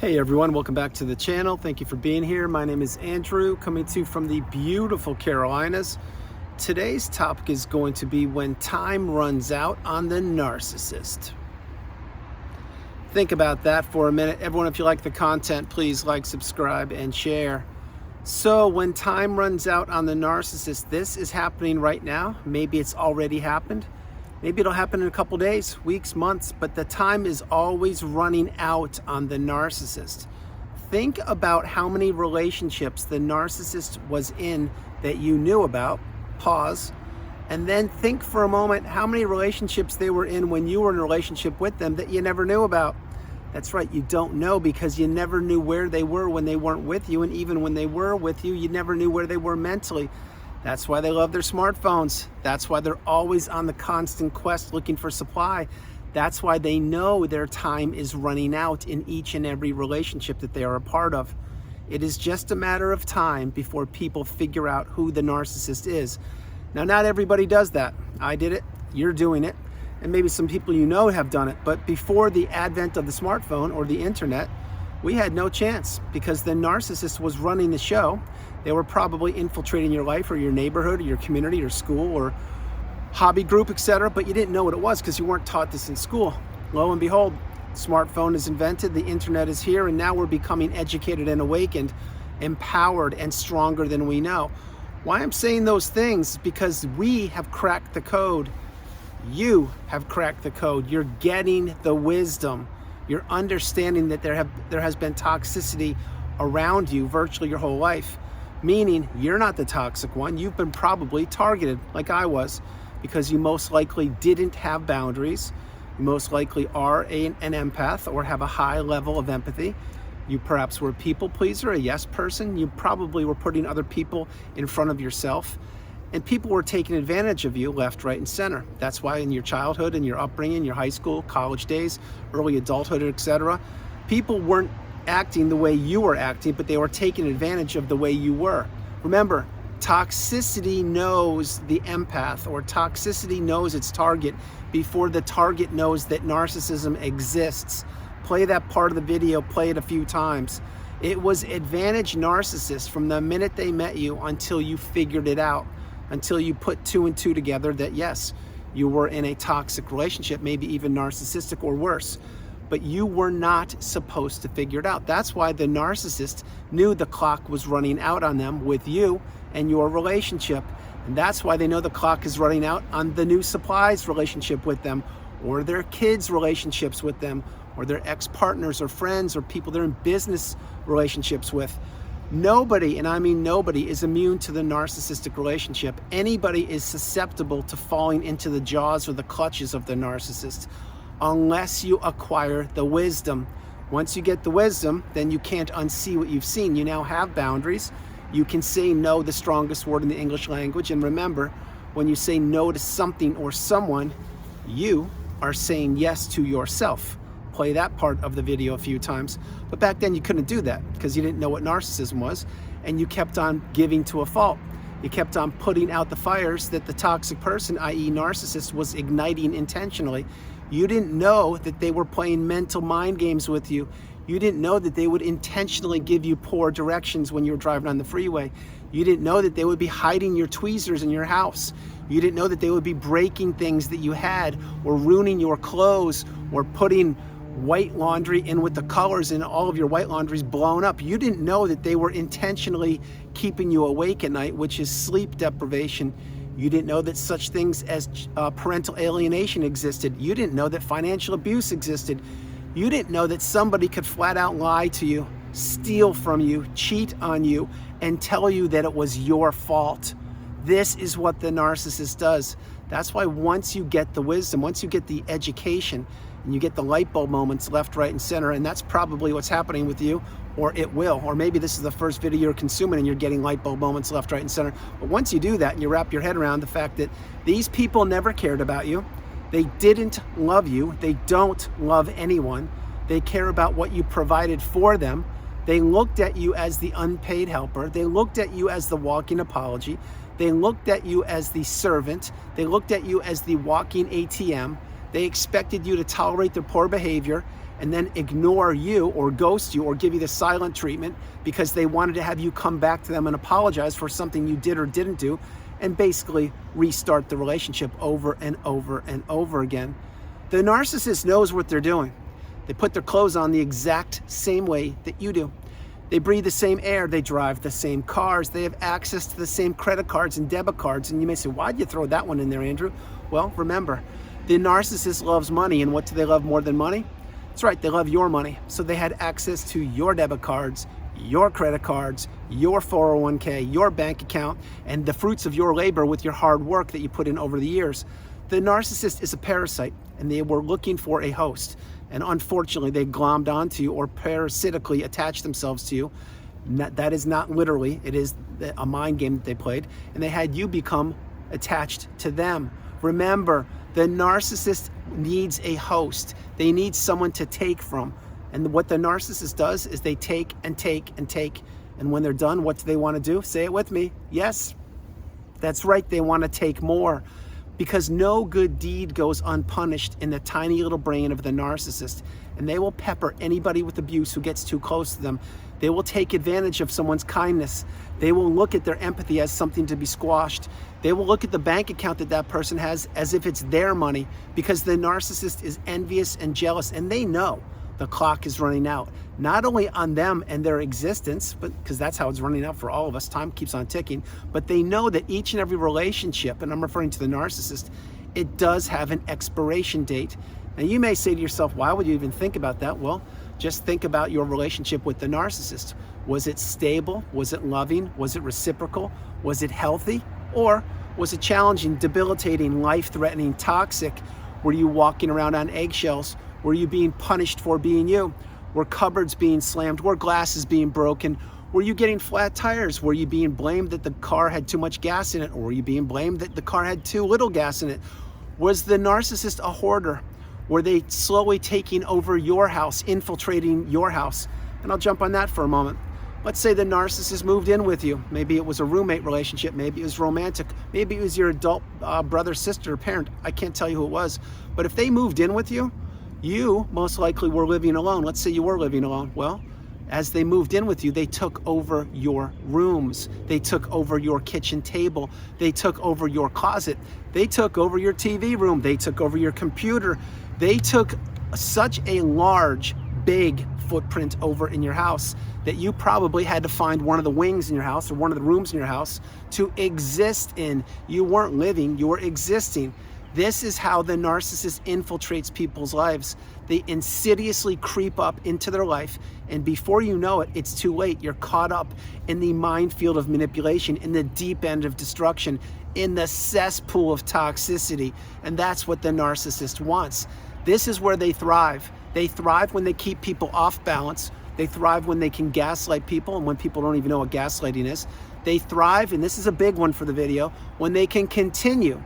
Hey everyone, welcome back to the channel. Thank you for being here. My name is Andrew, coming to you from the beautiful Carolinas. Today's topic is going to be when time runs out on the narcissist. Think about that for a minute. Everyone, if you like the content, please like, subscribe, and share. So when time runs out on the narcissist, this is happening right now. Maybe it's already happened. Maybe it'll happen in a couple days, weeks, months, but the time is always running out on the narcissist. Think about how many relationships the narcissist was in that you knew about. Pause. And then think for a moment how many relationships they were in when you were in a relationship with them that you never knew about. That's right, you don't know because you never knew where they were when they weren't with you, and even when they were with you, you never knew where they were mentally. That's why they love their smartphones. That's why they're always on the constant quest looking for supply. That's why they know their time is running out in each and every relationship that they are a part of. It is just a matter of time before people figure out who the narcissist is. Now, not everybody does that. I did it, you're doing it, and maybe some people you know have done it. But before the advent of the smartphone or the internet, we had no chance because the narcissist was running the show. They were probably infiltrating your life or your neighborhood or your community or school or hobby group, etc. But you didn't know what it was because you weren't taught this in school. Lo and behold, smartphone is invented, the internet is here, and now we're becoming educated and awakened, empowered and stronger than we know. Why I'm saying those things is because we have cracked the code. You have cracked the code. You're getting the wisdom. You're understanding that there has been toxicity around you virtually your whole life. Meaning you're not the toxic one. You've been probably targeted like I was because you most likely didn't have boundaries. You most likely are an empath or have a high level of empathy. You perhaps were a people pleaser, a yes person. You probably were putting other people in front of yourself. And people were taking advantage of you left, right, and center. That's why in your childhood and your upbringing, your high school, college days, early adulthood, etc., people weren't acting the way you were acting, but they were taking advantage of the way you were. Remember, toxicity knows the empath, or toxicity knows its target before the target knows that narcissism exists. Play that part of the video, play it a few times. It was advantage narcissists from the minute they met you until you figured it out, until you put two and two together that yes, you were in a toxic relationship, maybe even narcissistic or worse. But you were not supposed to figure it out. That's why the narcissist knew the clock was running out on them with you and your relationship. And that's why they know the clock is running out on the new supplies relationship with them, or their kids' relationships with them, or their ex-partners or friends or people they're in business relationships with. Nobody, and I mean nobody, is immune to the narcissistic relationship. Anybody is susceptible to falling into the jaws or the clutches of the narcissist, unless you acquire the wisdom. Once you get the wisdom, then you can't unsee what you've seen. You now have boundaries. You can say no, the strongest word in the English language. And remember, when you say no to something or someone, you are saying yes to yourself. Play that part of the video a few times. But back then you couldn't do that because you didn't know what narcissism was, and you kept on giving to a fault. You kept on putting out the fires that the toxic person, i.e. narcissist, was igniting intentionally. You didn't know that they were playing mental mind games with you. You didn't know that they would intentionally give you poor directions when you were driving on the freeway. You didn't know that they would be hiding your tweezers in your house. You didn't know that they would be breaking things that you had, or ruining your clothes, or putting white laundry in with the colors in all of your white laundries blown up. You didn't know that they were intentionally keeping you awake at night, which is sleep deprivation. You didn't know that such things as parental alienation existed. You didn't know that financial abuse existed. You didn't know that somebody could flat out lie to you, steal from you, cheat on you, and tell you that it was your fault. This is what the narcissist does. That's why once you get the wisdom, once you get the education, and you get the light bulb moments left, right, and center, and that's probably what's happening with you, or it will. Or maybe this is the first video you're consuming and you're getting light bulb moments left, right, and center. But once you do that and you wrap your head around the fact that these people never cared about you, they didn't love you, they don't love anyone, they care about what you provided for them, they looked at you as the unpaid helper, they looked at you as the walking apology, they looked at you as the servant, they looked at you as the walking ATM, they expected you to tolerate their poor behavior, and then ignore you or ghost you or give you the silent treatment because they wanted to have you come back to them and apologize for something you did or didn't do, and basically restart the relationship over and over and over again. The narcissist knows what they're doing. They put their clothes on the exact same way that you do. They breathe the same air, they drive the same cars, they have access to the same credit cards and debit cards. And you may say, why'd you throw that one in there, Andrew? Well, remember, the narcissist loves money, and what do they love more than money? That's right, they love your money. So they had access to your debit cards, your credit cards, your 401k, your bank account, and the fruits of your labor with your hard work that you put in over the years. The narcissist is a parasite, and they were looking for a host. And unfortunately, they glommed onto you or parasitically attached themselves to you. That is not literally, it is a mind game that they played. And they had you become attached to them. Remember, the narcissist needs a host. They need someone to take from. And what the narcissist does is they take and take and take. And when they're done, what do they want to do? Say it with me. Yes, that's right. They want to take more. Because no good deed goes unpunished in the tiny little brain of the narcissist. And they will pepper anybody with abuse who gets too close to them. They will take advantage of someone's kindness. They will look at their empathy as something to be squashed. They will look at the bank account that that person has as if it's their money, because the narcissist is envious and jealous, and they know the clock is running out, not only on them and their existence, but because that's how it's running out for all of us, time keeps on ticking, but they know that each and every relationship, and I'm referring to the narcissist, it does have an expiration date. Now you may say to yourself, why would you even think about that? Well, just think about your relationship with the narcissist. Was it stable? Was it loving? Was it reciprocal? Was it healthy? Or was it challenging, debilitating, life-threatening, toxic? Were you walking around on eggshells? Were you being punished for being you? Were cupboards being slammed? Were glasses being broken? Were you getting flat tires? Were you being blamed that the car had too much gas in it? Or were you being blamed that the car had too little gas in it? Was the narcissist a hoarder? Were they slowly taking over your house, infiltrating your house? And I'll jump on that for a moment. Let's say the narcissist moved in with you. Maybe it was a roommate relationship. Maybe it was romantic. Maybe it was your adult brother, sister, parent. I can't tell you who it was. But if they moved in with you, you most likely were living alone. Let's say you were living alone. Well, as they moved in with you, they took over your rooms. They took over your kitchen table. They took over your closet. They took over your TV room. They took over your computer. They took such a large, big footprint over in your house that you probably had to find one of the wings in your house or one of the rooms in your house to exist in. You weren't living, you were existing. This is how the narcissist infiltrates people's lives. They insidiously creep up into their life, and before you know it, it's too late. You're caught up in the minefield of manipulation, in the deep end of destruction, in the cesspool of toxicity, and that's what the narcissist wants. This is where they thrive. They thrive when they keep people off balance. They thrive when they can gaslight people, and when people don't even know what gaslighting is. They thrive, and this is a big one for the video, when they can continue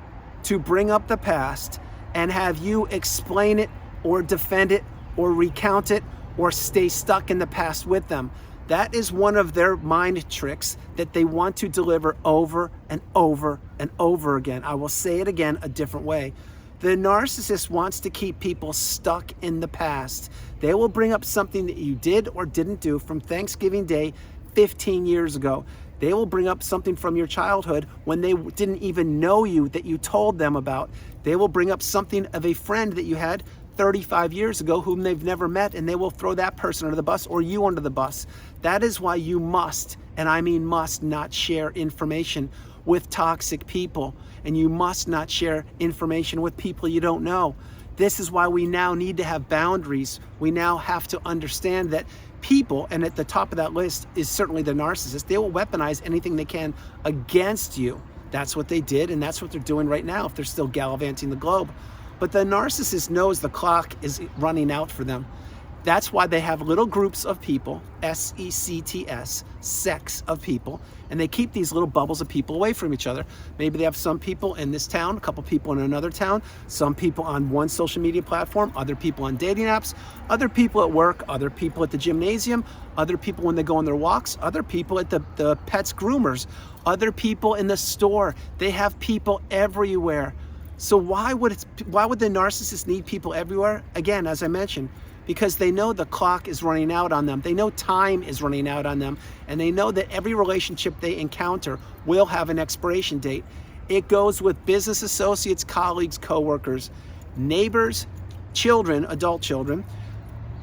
to bring up the past and have you explain it or defend it or recount it or stay stuck in the past with them. That is one of their mind tricks that they want to deliver over and over and over again. I will say it again a different way. The narcissist wants to keep people stuck in the past. They will bring up something that you did or didn't do from Thanksgiving Day 15 years ago. They will bring up something from your childhood when they didn't even know you that you told them about. They will bring up something of a friend that you had 35 years ago whom they've never met, and they will throw that person under the bus or you under the bus. That is why you must, and I mean must, not share information with toxic people, and you must not share information with people you don't know. This is why we now need to have boundaries. We now have to understand that people, and at the top of that list is certainly the narcissist, they will weaponize anything they can against you. That's what they did, and that's what they're doing right now if they're still gallivanting the globe. But the narcissist knows the clock is running out for them. That's why they have little groups of people, S-E-C-T-S, sects of people, and they keep these little bubbles of people away from each other. Maybe they have some people in this town, a couple people in another town, some people on one social media platform, other people on dating apps, other people at work, other people at the gymnasium, other people when they go on their walks, other people at the pets groomers, other people in the store. They have people everywhere. So why would the narcissist need people everywhere? Again, as I mentioned, because they know the clock is running out on them. They know time is running out on them, and they know that every relationship they encounter will have an expiration date. It goes with business associates, colleagues, coworkers, neighbors, children, adult children,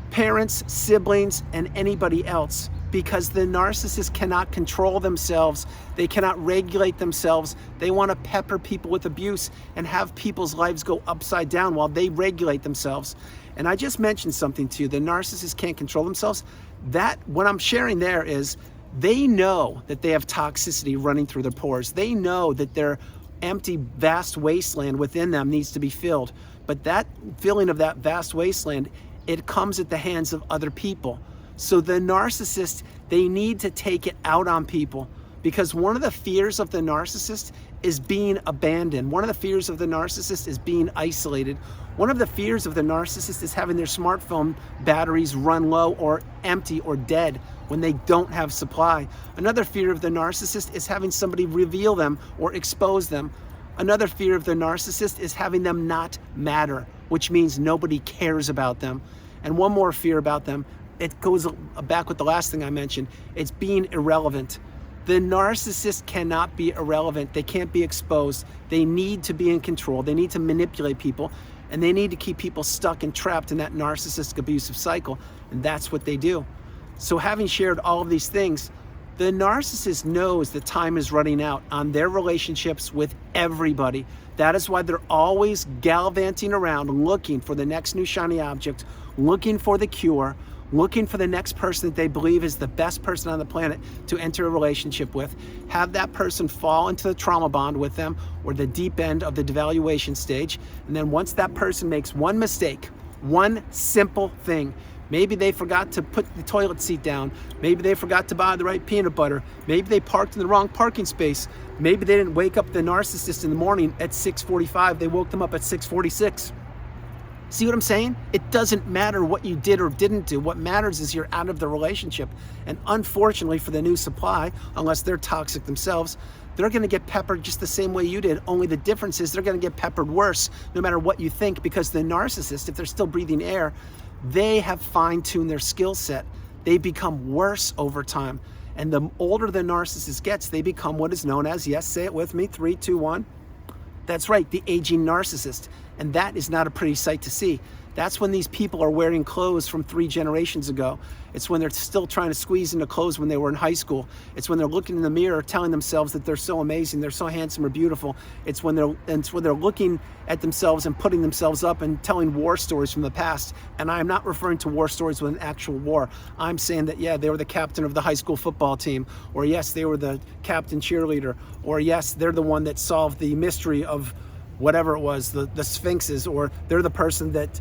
parents, siblings, and anybody else, because the narcissist cannot control themselves. They cannot regulate themselves. They want to pepper people with abuse and have people's lives go upside down while they regulate themselves. And I just mentioned something to you. The narcissists can't control themselves. That, what I'm sharing there is, they know that they have toxicity running through their pores. They know that their empty, vast wasteland within them needs to be filled. But that filling of that vast wasteland, it comes at the hands of other people. So the narcissist, they need to take it out on people, because one of the fears of the narcissist is being abandoned. One of the fears of the narcissist is being isolated. One of the fears of the narcissist is having their smartphone batteries run low or empty or dead when they don't have supply. Another fear of the narcissist is having somebody reveal them or expose them. Another fear of the narcissist is having them not matter, which means nobody cares about them. And one more fear about them, it goes back with the last thing I mentioned, it's being irrelevant. The narcissist cannot be irrelevant. They can't be exposed. They need to be in control. They need to manipulate people, and they need to keep people stuck and trapped in that narcissistic abusive cycle, and that's what they do. So having shared all of these things, the narcissist knows that time is running out on their relationships with everybody. That is why they're always gallivanting around looking for the next new shiny object, looking for the cure, looking for the next person that they believe is the best person on the planet to enter a relationship with, have that person fall into the trauma bond with them or the deep end of the devaluation stage. And then once that person makes one mistake, one simple thing, maybe they forgot to put the toilet seat down, maybe they forgot to buy the right peanut butter, maybe they parked in the wrong parking space, maybe they didn't wake up the narcissist in the morning at 6:45, they woke them up at 6:46. See what I'm saying? It doesn't matter what you did or didn't do. What matters is you're out of the relationship. And unfortunately for the new supply, unless they're toxic themselves, they're going to get peppered just the same way you did. Only the difference is they're going to get peppered worse, no matter what you think, because the narcissist, if they're still breathing air, they have fine-tuned their skill set. They become worse over time. And the older the narcissist gets, they become what is known as, yes, say it with me, 3, 2, 1. That's right, the aging narcissist. And that is not a pretty sight to see. That's when these people are wearing clothes from 3 generations ago. It's when they're still trying to squeeze into clothes when they were in high school. It's when they're looking in the mirror telling themselves that they're so amazing, they're so handsome or beautiful. It's when they're looking at themselves and putting themselves up and telling war stories from the past. And I'm not referring to war stories with an actual war. I'm saying that, yeah, they were the captain of the high school football team, or yes, they were the captain cheerleader, or yes, they're the one that solved the mystery of whatever it was, the Sphinxes, or they're the person that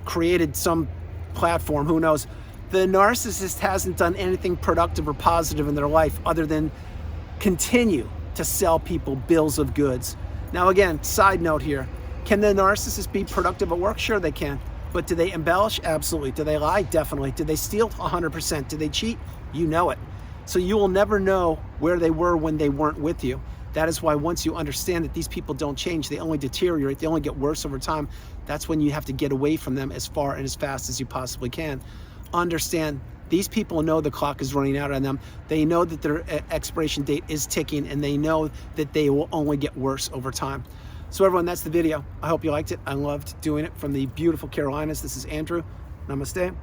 created some platform, who knows. The narcissist hasn't done anything productive or positive in their life other than continue to sell people bills of goods. Now again, side note here, can the narcissist be productive at work? Sure they can. But do they embellish? Absolutely. Do they lie? Definitely. Do they steal? 100%. Do they cheat? You know it. So you will never know where they were when they weren't with you. That is why once you understand that these people don't change, they only deteriorate, they only get worse over time, that's when you have to get away from them as far and as fast as you possibly can. Understand, these people know the clock is running out on them. They know that their expiration date is ticking, and they know that they will only get worse over time. So everyone, that's the video. I hope you liked it. I loved doing it from the beautiful Carolinas. This is Andrew. Namaste.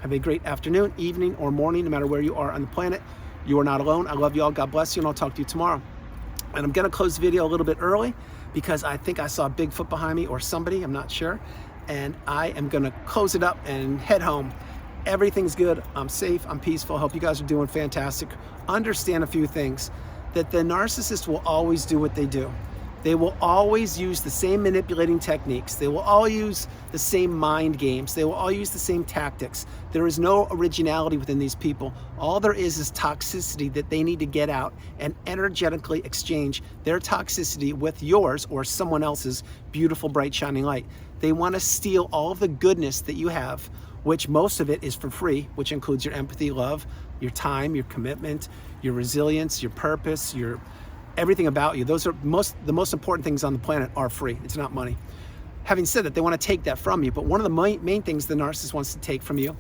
Have a great afternoon, evening, or morning, no matter where you are on the planet. You are not alone. I love you all. God bless you, and I'll talk to you tomorrow. And I'm gonna close the video a little bit early because I think I saw Bigfoot behind me, or somebody, I'm not sure. And I am gonna close it up and head home. Everything's good, I'm safe, I'm peaceful. Hope you guys are doing fantastic. Understand a few things, that the narcissist will always do what they do. They will always use the same manipulating techniques. They will all use the same mind games. They will all use the same tactics. There is no originality within these people. All there is toxicity that they need to get out and energetically exchange their toxicity with yours or someone else's beautiful, bright, shining light. They want to steal all of the goodness that you have, which most of it is for free, which includes your empathy, love, your time, your commitment, your resilience, your purpose, your everything about you. Those are the most important things on the planet are free. It's not money. Having said that, they want to take that from you. But one of the main things the narcissist wants to take from you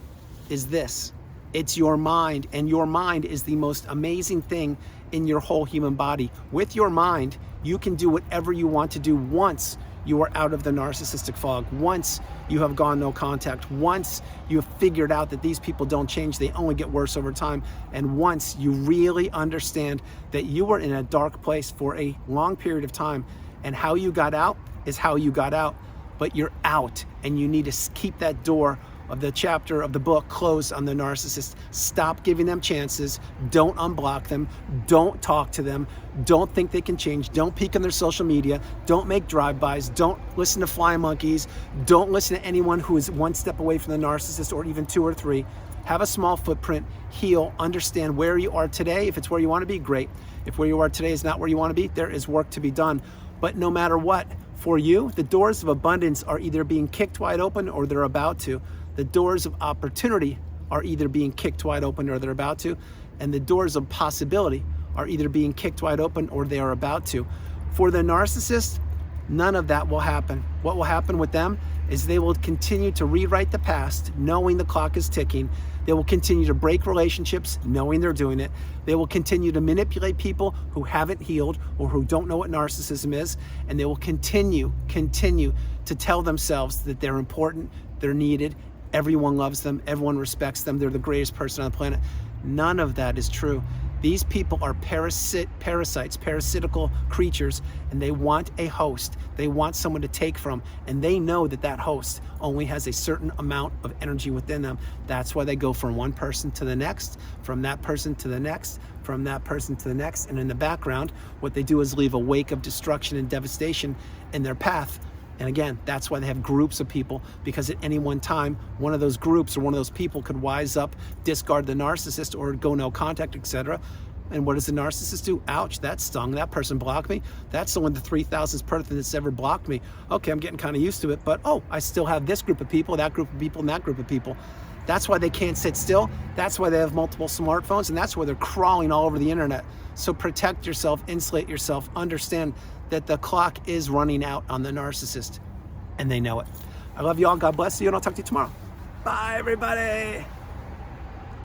is this. It's your mind, and your mind is the most amazing thing in your whole human body. With your mind, you can do whatever you want to do once you are out of the narcissistic fog, once you have gone no contact, once you have figured out that these people don't change, they only get worse over time, and once you really understand that you were in a dark place for a long period of time, and how you got out is how you got out, but you're out, and you need to keep that door of the chapter of the book closed on the narcissist. Stop giving them chances. Don't unblock them. Don't talk to them. Don't think they can change. Don't peek on their social media. Don't make drive-bys. Don't listen to fly monkeys. Don't listen to anyone who is one step away from the narcissist, or even 2 or 3. Have a small footprint, heal, understand where you are today. If it's where you want to be, great. If where you are today is not where you want to be, there is work to be done. But no matter what, for you, the doors of abundance are either being kicked wide open or they're about to. The doors of opportunity are either being kicked wide open or they're about to. And the doors of possibility are either being kicked wide open or they are about to. For the narcissist, none of that will happen. What will happen with them is they will continue to rewrite the past, knowing the clock is ticking. They will continue to break relationships, knowing they're doing it. They will continue to manipulate people who haven't healed or who don't know what narcissism is. And they will continue to tell themselves that they're important, they're needed, everyone loves them, everyone respects them, they're the greatest person on the planet. None of that is true. These people are parasites, parasitical creatures, and they want a host. They want someone to take from, and they know that that host only has a certain amount of energy within them. That's why they go from one person to the next, from that person to the next, from that person to the next, and in the background, what they do is leave a wake of destruction and devastation in their path. And again, that's why they have groups of people, because at any one time, one of those groups or one of those people could wise up, discard the narcissist, or go no contact, etc. And what does the narcissist do? Ouch, that stung. That person blocked me. That's the one, the 3,000th person that's ever blocked me. Okay, I'm getting kind of used to it, but oh, I still have this group of people, that group of people, and that group of people. That's why they can't sit still. That's why they have multiple smartphones, and that's why they're crawling all over the internet. So protect yourself, insulate yourself, understand that the clock is running out on the narcissist, and they know it. I love you all. God bless you, and I'll talk to you tomorrow. Bye, everybody.